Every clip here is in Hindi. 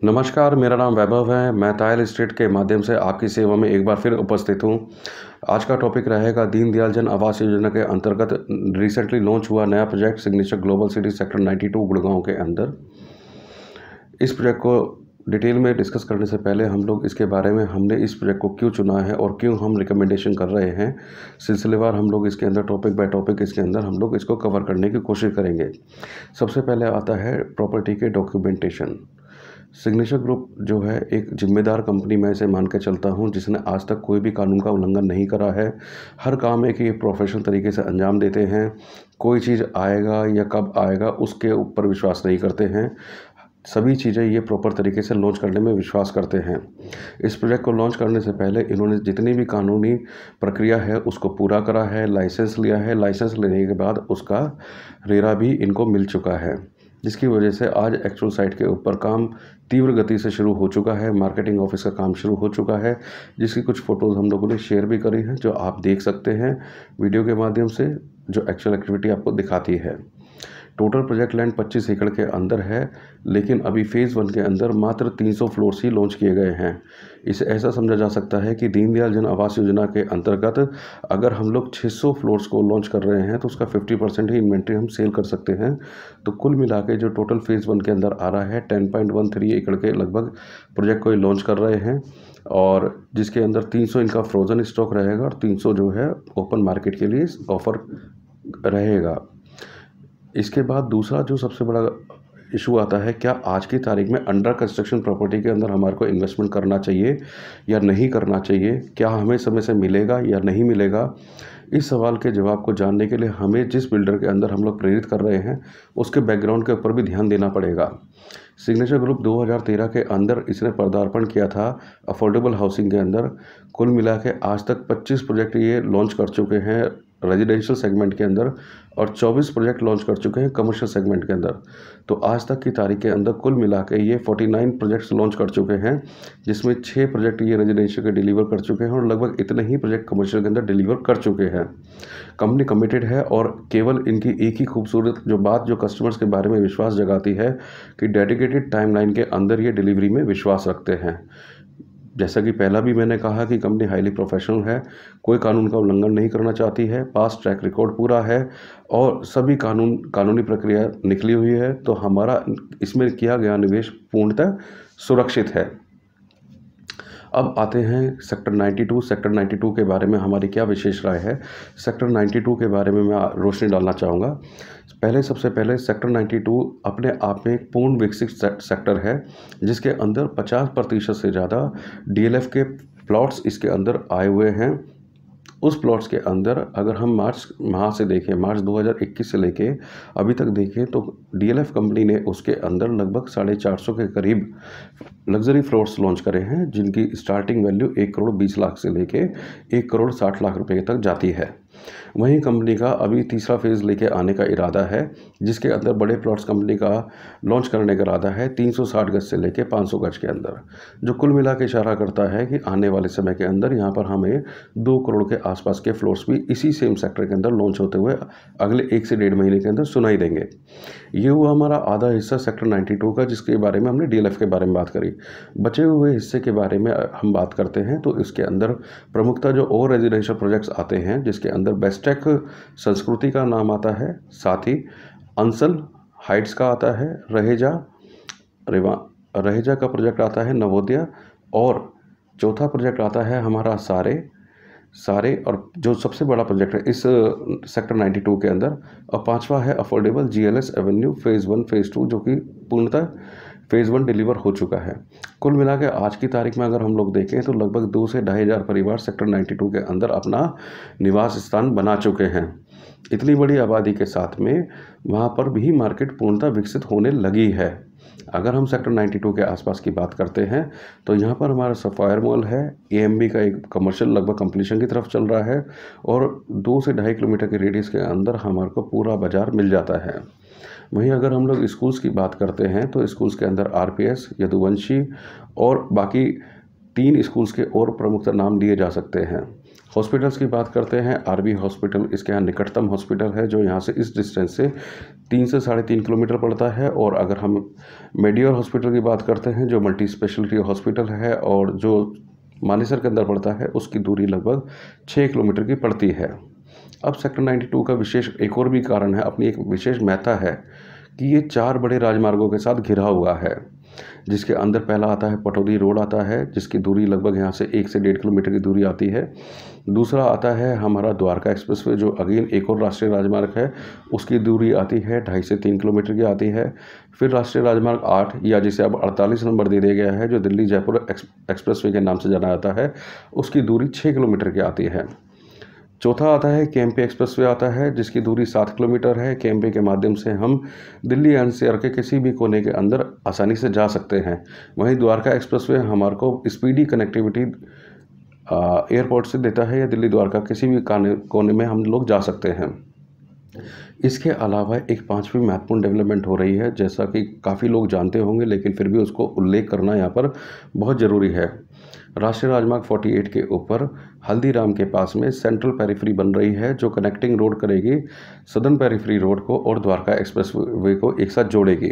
नमस्कार, मेरा नाम वैभव है। मैं तायल एस्टेट के माध्यम से आपकी सेवा में एक बार फिर उपस्थित हूँ। आज का टॉपिक रहेगा दीनदयाल जन आवास योजना के अंतर्गत रिसेंटली लॉन्च हुआ नया project signature global city sector 92 Gurgaon के अंदर। इस प्रोजेक्ट को डिटेल में डिस्कस करने से पहले हम लोग इसके बारे में हमने इस प्रोजेक्ट को क्यों चुना है और क्यों हम रिकमेंडेशन कर रहे हैं, सिलसिलेवार हम लोग इसके अंदर टॉपिक बाय टॉपिक इसके अंदर हम लोग इसको कवर करने की कोशिश करेंगे। सबसे पहले आता है प्रॉपर्टी के डॉक्यूमेंटेशन। सिग्नेचर ग्रुप जो है एक जिम्मेदार कंपनी मैं इसे मान के चलता हूँ, जिसने आज तक कोई भी कानून का उल्लंघन नहीं करा है। हर काम एक ये प्रोफेशनल तरीके से अंजाम देते हैं। कोई चीज़ आएगा या कब आएगा उसके ऊपर विश्वास नहीं करते हैं। सभी चीज़ें ये प्रॉपर तरीके से लॉन्च करने में विश्वास करते हैं। इस प्रोजेक्ट को लॉन्च करने से पहले इन्होंने जितनी भी कानूनी प्रक्रिया है उसको पूरा करा है, लाइसेंस लिया है। लाइसेंस लेने के बाद उसका रेरा भी इनको मिल चुका है, जिसकी वजह से आज एक्चुअल साइट के ऊपर काम तीव्र गति से शुरू हो चुका है। मार्केटिंग ऑफिस का काम शुरू हो चुका है, जिसकी कुछ फ़ोटोज़ हम लोगों ने शेयर भी करी हैं, जो आप देख सकते हैं वीडियो के माध्यम से, जो एक्चुअल एक्टिविटी आपको दिखाती है। टोटल प्रोजेक्ट लैंड 25 एकड़ के अंदर है, लेकिन अभी फ़ेज़ 1 के अंदर मात्र 300 फ्लोर्स ही लॉन्च किए गए हैं। इसे ऐसा समझा जा सकता है कि दीनदयाल जन आवास योजना के अंतर्गत अगर हम लोग 600 फ्लोर्स को लॉन्च कर रहे हैं तो उसका 50% ही इन्वेंट्री हम सेल कर सकते हैं। तो कुल मिला के जो टोटल फ़ेज़ 1 के अंदर आ रहा है 10.13 एकड़ के लगभग प्रोजेक्ट को ये लॉन्च कर रहे हैं, और जिसके अंदर 300 इनका फ्रोज़न स्टॉक रहेगा और 300 जो है ओपन मार्केट के लिए ऑफ़र रहेगा। इसके बाद दूसरा जो सबसे बड़ा इशू आता है, क्या आज की तारीख में अंडर कंस्ट्रक्शन प्रॉपर्टी के अंदर हमारे को इन्वेस्टमेंट करना चाहिए या नहीं करना चाहिए, क्या हमें समय से मिलेगा या नहीं मिलेगा। इस सवाल के जवाब को जानने के लिए हमें जिस बिल्डर के अंदर हम लोग प्रेरित कर रहे हैं उसके बैकग्राउंड के ऊपर भी ध्यान देना पड़ेगा। सिग्नेचर ग्रुप 2013 के अंदर इसने पदार्पण किया था अफोर्डेबल हाउसिंग के अंदर। कुल मिला के आज तक 25 प्रोजेक्ट ये लॉन्च कर चुके हैं रेजिडेंशियल सेगमेंट के अंदर, और 24 प्रोजेक्ट लॉन्च कर चुके हैं कमर्शियल सेगमेंट के अंदर। तो आज तक की तारीख के अंदर कुल मिला के ये 49 प्रोजेक्ट्स लॉन्च कर चुके हैं, जिसमें 6 प्रोजेक्ट ये रेजिडेंशियल के डिलीवर कर चुके हैं और लगभग इतने ही प्रोजेक्ट कमर्शियल के अंदर डिलीवर कर चुके हैं। कंपनी कमिटेड है, और केवल इनकी एक ही खूबसूरत जो बात जो कस्टमर्स के बारे में विश्वास जगाती है कि डेडिकेटेड टाइमलाइन के अंदर ये डिलीवरी में विश्वास रखते हैं। जैसा कि पहला भी मैंने कहा कि कंपनी हाईली प्रोफेशनल है, कोई कानून का उल्लंघन नहीं करना चाहती है, पास ट्रैक रिकॉर्ड पूरा है और सभी कानूनी प्रक्रिया निकली हुई है। तो हमारा इसमें किया गया निवेश पूर्णतः सुरक्षित है। अब आते हैं सेक्टर 92। सेक्टर 92 के बारे में हमारी क्या विशेष राय है। सेक्टर 92 के बारे में मैं रोशनी डालना चाहूँगा। सबसे पहले सेक्टर 92 अपने आप में एक पूर्ण विकसित सेक्टर है, जिसके अंदर 50% से ज़्यादा डीएलएफ के प्लॉट्स इसके अंदर आए हुए हैं। उस प्लॉट्स के अंदर अगर हम मार्च माह से देखें, मार्च 2021 से लेके अभी तक देखें, तो डीएलएफ कंपनी ने उसके अंदर लगभग 450 के करीब लग्जरी फ्लोर्स लॉन्च करे हैं, जिनकी स्टार्टिंग वैल्यू 1 करोड़ 20 लाख से लेके 1 करोड़ 60 लाख रुपए तक जाती है। वहीं कंपनी का अभी तीसरा फेज़ लेके आने का इरादा है, जिसके अंदर बड़े प्लॉट्स कंपनी का लॉन्च करने का इरादा है 360 गज से लेके 500 गज के अंदर, जो कुल मिला के इशारा करता है कि आने वाले समय के अंदर यहाँ पर हमें 2 करोड़ के आसपास के फ्लोर्स भी इसी सेम सेक्टर के अंदर लॉन्च होते हुए अगले 1 से 1.5 महीने के अंदर सुनाई देंगे। ये हुआ हमारा आधा हिस्सा सेक्टर 92 का, जिसके बारे में हमने डीएलएफ के बारे में बात करी। बचे हुए हिस्से के बारे में हम बात करते हैं तो इसके अंदर प्रमुखता जो और रेजिडेंशियल प्रोजेक्ट्स आते हैं, जिसके अंदर बेस्टेक संस्कृति का नाम आता है, साथ ही अंसल हाइट्स का आता है, रहेजा का प्रोजेक्ट आता है, नवोदय, और चौथा प्रोजेक्ट आता है हमारा सारे और जो सबसे बड़ा प्रोजेक्ट है इस सेक्टर 92 के अंदर, और पांचवा है affordable GLS Avenue phase 1 phase 2, जो कि पूर्णतः फ़ेज़ 1 डिलीवर हो चुका है। कुल मिला के आज की तारीख में अगर हम लोग देखें तो लगभग 2 से 2,500 परिवार सेक्टर 92 के अंदर अपना निवास स्थान बना चुके हैं। इतनी बड़ी आबादी के साथ में वहाँ पर भी मार्केट पूर्णतः विकसित होने लगी है। अगर हम सेक्टर 92 के आसपास की बात करते हैं तो यहाँ पर हमारा सफायर मॉल है, एएमबी का एक कमर्शियल लगभग कंप्लीशन की तरफ चल रहा है, और 2 से 2.5 किलोमीटर के रेडियस के अंदर हमारे को पूरा बाजार मिल जाता है। वहीं अगर हम लोग स्कूल्स की बात करते हैं तो स्कूल्स के अंदर आरपीएस, यदुवंशी और बाकी 3 स्कूल्स के और प्रमुख नाम लिए जा सकते हैं। हॉस्पिटल्स की बात करते हैं, आरबी हॉस्पिटल इसके यहाँ निकटतम हॉस्पिटल है, जो यहाँ से इस डिस्टेंस से 3 से 3.5 किलोमीटर पड़ता है। और अगर हम मेडियोर हॉस्पिटल की बात करते हैं, जो मल्टी स्पेशलिटी हॉस्पिटल है और जो मानेसर के अंदर पड़ता है, उसकी दूरी लगभग 6 किलोमीटर की पड़ती है। अब सेक्टर 92 का विशेष एक और भी कारण है, अपनी एक विशेष महत्ता है कि ये 4 बड़े राजमार्गों के साथ घिरा हुआ है, जिसके अंदर पहला आता है पटौदी रोड आता है, जिसकी दूरी लगभग यहाँ से 1 से 1.5 किलोमीटर की दूरी आती है। दूसरा आता है हमारा द्वारका एक्सप्रेसवे, जो अगेन एक और राष्ट्रीय राजमार्ग है, उसकी दूरी आती है 2.5 से 3 किलोमीटर की आती है। फिर राष्ट्रीय राजमार्ग 8, या जिसे अब 48 नंबर दे दिया गया है, जो दिल्ली जयपुर एक्सप्रेसवे के नाम से जाना जाता है, उसकी दूरी 6 किलोमीटर की आती है। चौथा आता है केएमपी एक्सप्रेसवे आता है, जिसकी दूरी 7 किलोमीटर है। केएमपी के माध्यम से हम दिल्ली एनसीआर के किसी भी कोने के अंदर आसानी से जा सकते हैं। वहीं द्वारका एक्सप्रेसवे हमारे को स्पीडी कनेक्टिविटी एयरपोर्ट से देता है, या दिल्ली द्वारका किसी भी कोने में हम लोग जा सकते हैं। इसके अलावा एक 5वीं महत्वपूर्ण डेवलपमेंट हो रही है, जैसा कि काफ़ी लोग जानते होंगे, लेकिन फिर भी उसको उल्लेख करना यहाँ पर बहुत ज़रूरी है। राष्ट्रीय राजमार्ग 48 के ऊपर हल्दीराम के पास में सेंट्रल पेरिफेरी बन रही है, जो कनेक्टिंग रोड करेगी सदर्न पेरिफेरी रोड को और द्वारका एक्सप्रेसवे को एक साथ जोड़ेगी।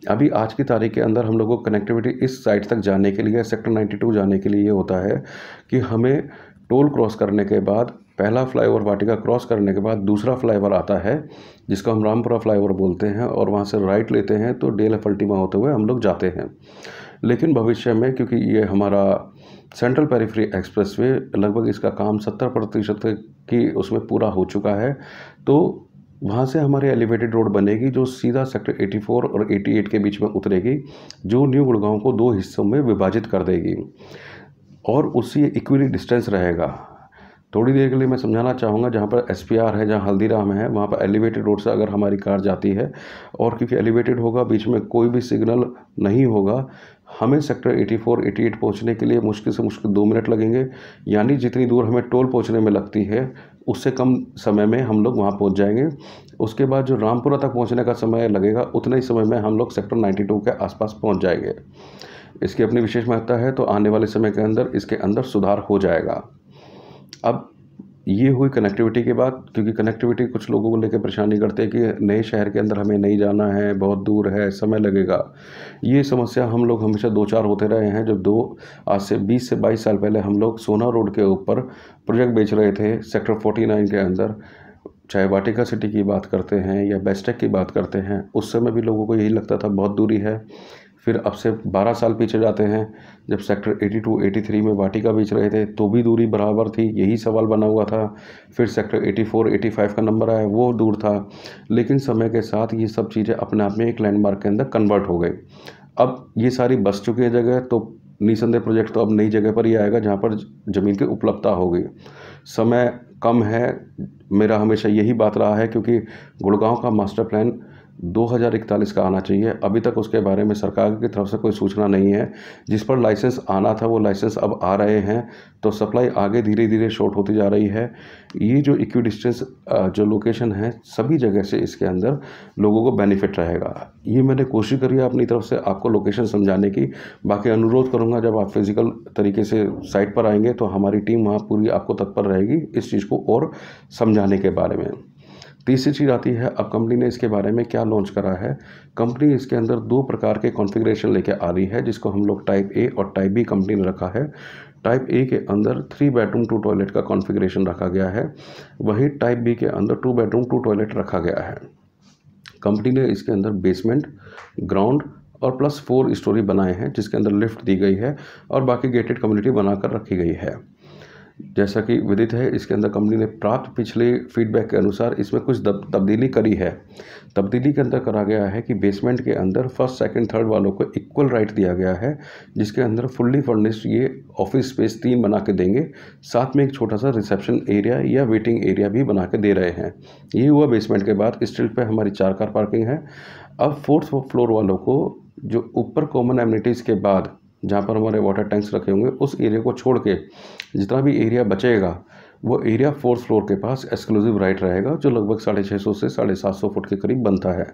अभी आज की तारीख के अंदर हम लोगों को कनेक्टिविटी इस साइड तक जाने के लिए, सेक्टर 92 जाने के लिए ये होता है कि हमें टोल क्रॉस करने के बाद, पहला फ्लाईओवर वाटिका क्रॉस करने के बाद दूसरा फ्लाईओवर आता है, जिसको हम रामपुरा फ्लाईओवर बोलते हैं, और वहाँ से राइट लेते हैं तो डीएलएफ अल्टीमा होते हुए हम लोग जाते हैं। लेकिन भविष्य में, क्योंकि ये हमारा सेंट्रल पेरिफेरी एक्सप्रेसवे लगभग इसका काम 70% की उसमें पूरा हो चुका है, तो वहाँ से हमारे एलिवेटेड रोड बनेगी, जो सीधा सेक्टर 84 और 88 के बीच में उतरेगी, जो न्यू गुड़गांव को 2 हिस्सों में विभाजित कर देगी और उससे इक्वली डिस्टेंस रहेगा। थोड़ी देर के लिए मैं समझाना चाहूँगा, जहाँ पर एसपीआर है, जहाँ हल्दीराम है, वहाँ पर एलिवेटेड रोड से अगर हमारी कार जाती है, और क्योंकि एलिवेटेड होगा, बीच में कोई भी सिग्नल नहीं होगा, हमें सेक्टर 84, 88 पहुँचने के लिए मुश्किल से मुश्किल 2 मिनट लगेंगे। यानी जितनी दूर हमें टोल पहुँचने में लगती है, उससे कम समय में हम लोग वहाँ पहुँच जाएंगे। उसके बाद जो रामपुरा तक पहुँचने का समय लगेगा, उतने ही समय में हम लोग सेक्टर 92 के आसपास पहुँच जाएंगे। इसकी अपनी विशेष महत्ता है, तो आने वाले समय के अंदर इसके अंदर सुधार हो जाएगा। अब ये हुई कनेक्टिविटी की बात, क्योंकि कनेक्टिविटी कुछ लोगों को लेकर परेशानी करते हैं कि नए शहर के अंदर हमें नहीं जाना है, बहुत दूर है, समय लगेगा। ये समस्या हम लोग हमेशा 2-4 होते रहे हैं। जब आज से 20 से 22 साल पहले हम लोग सोना रोड के ऊपर प्रोजेक्ट बेच रहे थे सेक्टर 49 के अंदर, चाहे वाटिका सिटी की बात करते हैं या बेस्टेक की बात करते हैं, उस समय भी लोगों को यही लगता था बहुत दूरी है। फिर अब से 12 साल पीछे जाते हैं, जब सेक्टर 82, 83 में वाटिका बेच रहे थे, तो भी दूरी बराबर थी, यही सवाल बना हुआ था। फिर सेक्टर 84, 85 का नंबर आया, वो दूर था। लेकिन समय के साथ ये सब चीज़ें अपने आप में एक लैंडमार्क के अंदर कन्वर्ट हो गई। अब ये सारी बस चुकी है जगह, तो निसंदेह प्रोजेक्ट तो अब नई जगह पर ही आएगा, जहाँ पर ज़मीन की उपलब्धता होगी। समय कम है, मेरा हमेशा यही बात रहा है, क्योंकि गुड़गांव का मास्टर प्लान 2041 का आना चाहिए। अभी तक उसके बारे में सरकार की तरफ से कोई सूचना नहीं है। जिस पर लाइसेंस आना था, वो लाइसेंस अब आ रहे हैं, तो सप्लाई आगे धीरे धीरे शॉर्ट होती जा रही है। ये जो इक्वी डिस्टेंस जो लोकेशन है, सभी जगह से इसके अंदर लोगों को बेनिफिट रहेगा। ये मैंने कोशिश करी है अपनी तरफ से आपको लोकेशन समझाने की। बाकी अनुरोध करूँगा, जब आप फिज़िकल तरीके से साइट पर आएंगे, तो हमारी टीम वहाँ पूरी आपको तत्पर रहेगी इस चीज़ को और समझाने के बारे में। तीसरी चीज़ आती है, अब कंपनी ने इसके बारे में क्या लॉन्च करा है। कंपनी इसके अंदर 2 प्रकार के कॉन्फ़िगरेशन लेके आ रही है, जिसको हम लोग टाइप ए और टाइप बी कंपनी ने रखा है। टाइप ए के अंदर 3 बेडरूम 2 टॉयलेट का कॉन्फ़िगरेशन रखा गया है, वहीं टाइप बी के अंदर 2 बेडरूम 2 टॉयलेट रखा गया है। कंपनी ने इसके अंदर बेसमेंट, ग्राउंड और प्लस 4 स्टोरी बनाए हैं, जिसके अंदर लिफ्ट दी गई है और बाकी गेटेड कम्युनिटी बनाकर रखी गई है। जैसा कि विदित है, इसके अंदर कंपनी ने प्राप्त पिछले फीडबैक के अनुसार इसमें कुछ तब्दीली करी है। तब्दीली के अंदर करा गया है कि बेसमेंट के अंदर फर्स्ट, सेकंड, थर्ड वालों को इक्वल राइट दिया गया है, जिसके अंदर फुल्ली फर्निश्ड ये ऑफिस स्पेस 3 बना के देंगे। साथ में एक छोटा सा रिसेप्शन एरिया या वेटिंग एरिया भी बना के दे रहे हैं। ये हुआ बेसमेंट के बाद। स्ट्रीट पे हमारी 4 कार पार्किंग है। अब 4th फ्लोर वालों को जो ऊपर कॉमन एमिनिटीज़ के बाद जहाँ पर हमारे वाटर टैंक्स रखे होंगे, उस एरिया को छोड़ के जितना भी एरिया बचेगा, वो एरिया 4th फ्लोर के पास एक्सक्लूसिव राइट रहेगा, जो लगभग 650 से 750 फुट के करीब बनता है,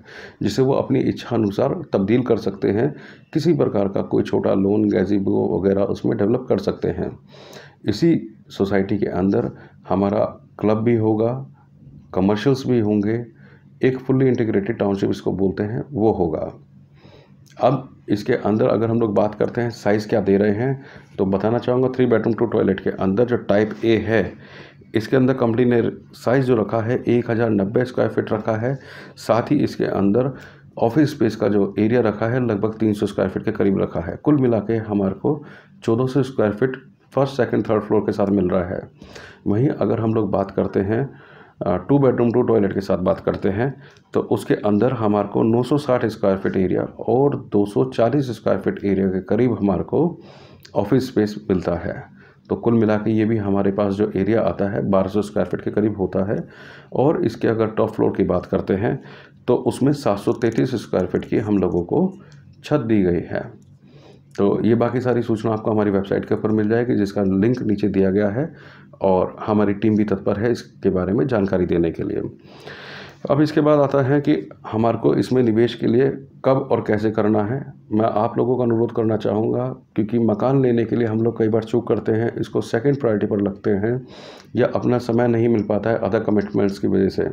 जिसे वो अपनी इच्छा अनुसार तब्दील कर सकते हैं। किसी प्रकार का कोई छोटा लोन, गैज़ीबो वगैरह उसमें डेवलप कर सकते हैं। इसी सोसाइटी के अंदर हमारा क्लब भी होगा, कमर्शियल्स भी होंगे, एक फुल्ली इंटीग्रेटेड टाउनशिप इसको बोलते हैं वो होगा। अब इसके अंदर अगर हम लोग बात करते हैं साइज़ क्या दे रहे हैं, तो बताना चाहूँगा 3 बेडरूम 2 टॉयलेट के अंदर जो टाइप ए है, इसके अंदर कंपनी ने साइज़ जो रखा है 1090 स्क्वायर फीट रखा है। साथ ही इसके अंदर ऑफिस स्पेस का जो एरिया रखा है लगभग 300 स्क्वायर फीट के करीब रखा है। कुल मिला के हमारे को 1400 square feet first second third floor के साथ मिल रहा है। वहीं अगर हम लोग बात करते हैं 2 बेडरूम 2 टॉयलेट के साथ बात करते हैं, तो उसके अंदर हमारे को 960 स्क्वायर फीट एरिया और 240 स्क्वायर फीट एरिया के करीब हमारे को ऑफिस स्पेस मिलता है। तो कुल मिला के ये भी हमारे पास जो एरिया आता है 1200 स्क्वायर फीट के करीब होता है। और इसके अगर टॉप फ्लोर की बात करते हैं तो उसमें 733 स्क्वायर फीट की हम लोगों को छत दी गई है। तो ये बाकी सारी सूचना आपको हमारी वेबसाइट के ऊपर मिल जाएगी, जिसका लिंक नीचे दिया गया है, और हमारी टीम भी तत्पर है इसके बारे में जानकारी देने के लिए। अब इसके बाद आता है कि हमारे को इसमें निवेश के लिए कब और कैसे करना है। मैं आप लोगों का अनुरोध करना चाहूँगा, क्योंकि मकान लेने के लिए हम लोग कई बार चूक करते हैं, इसको सेकंड प्रायोरिटी पर रखते हैं या अपना समय नहीं मिल पाता है अदर कमिटमेंट्स की वजह से।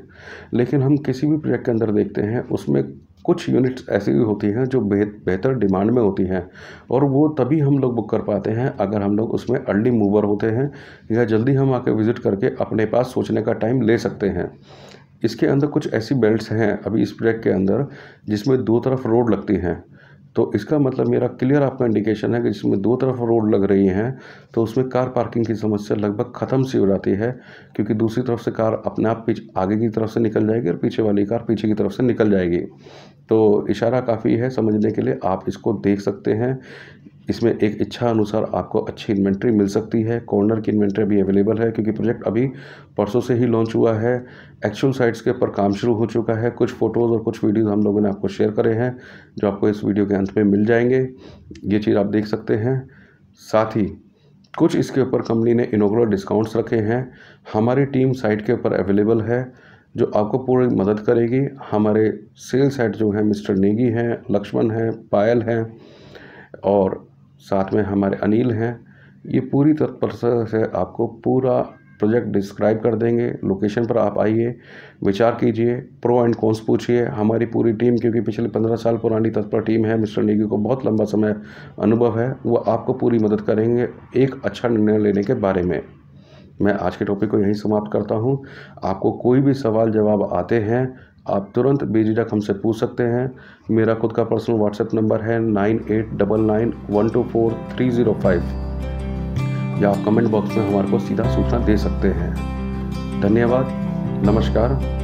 लेकिन हम किसी भी प्रोजेक्ट के अंदर देखते हैं उसमें कुछ यूनिट्स ऐसी भी होती हैं जो बेहतर डिमांड में होती हैं, और वो तभी हम लोग बुक कर पाते हैं अगर हम लोग उसमें अर्ली मूवर होते हैं या जल्दी हम आके विज़िट करके अपने पास सोचने का टाइम ले सकते हैं। इसके अंदर कुछ ऐसी बेल्ट्स हैं अभी इस प्रोजेक्ट के अंदर जिसमें 2 तरफ रोड लगती हैं। तो इसका मतलब मेरा क्लियर आपका इंडिकेशन है कि जिसमें 2 तरफ रोड लग रही हैं तो उसमें कार पार्किंग की समस्या लगभग ख़त्म सी हो जाती है, क्योंकि दूसरी तरफ से कार अपने आप आगे की तरफ से निकल जाएगी और पीछे वाली कार पीछे की तरफ से निकल जाएगी। तो इशारा काफ़ी है समझने के लिए, आप इसको देख सकते हैं। इसमें एक इच्छा अनुसार आपको अच्छी इन्वेंट्री मिल सकती है। कॉर्नर की इन्वेंट्री भी अवेलेबल है, क्योंकि प्रोजेक्ट अभी परसों से ही लॉन्च हुआ है। एक्चुअल साइट्स के ऊपर काम शुरू हो चुका है। कुछ फ़ोटोज़ और कुछ वीडियोज़ हम लोगों ने आपको शेयर करे हैं, जो आपको इस वीडियो के अंत में मिल जाएंगे। ये चीज़ आप देख सकते हैं। साथ ही कुछ इसके ऊपर कंपनी ने इनॉग्रेटर डिस्काउंट्स रखे हैं। हमारी टीम साइट के ऊपर अवेलेबल है, जो आपको पूरी मदद करेगी। हमारे सेल्स हेड जो हैं मिस्टर नेगी हैं, लक्ष्मण हैं, पायल हैं, और साथ में हमारे अनिल हैं। ये पूरी तत्परता से आपको पूरा प्रोजेक्ट डिस्क्राइब कर देंगे। लोकेशन पर आप आइए, विचार कीजिए, प्रो एंड कॉन्स पूछिए। हमारी पूरी टीम, क्योंकि पिछले 15 साल पुरानी तत्पर टीम है, मिस्टर नेगी को बहुत लंबा समय अनुभव है, वो आपको पूरी मदद करेंगे एक अच्छा निर्णय लेने के बारे में। मैं आज के टॉपिक को यहीं समाप्त करता हूं। आपको कोई भी सवाल जवाब आते हैं आप तुरंत बेझिझक हमसे पूछ सकते हैं। मेरा खुद का पर्सनल व्हाट्सएप नंबर है 9899124305, या आप कमेंट बॉक्स में हमारे को सीधा सूचना दे सकते हैं। धन्यवाद, नमस्कार।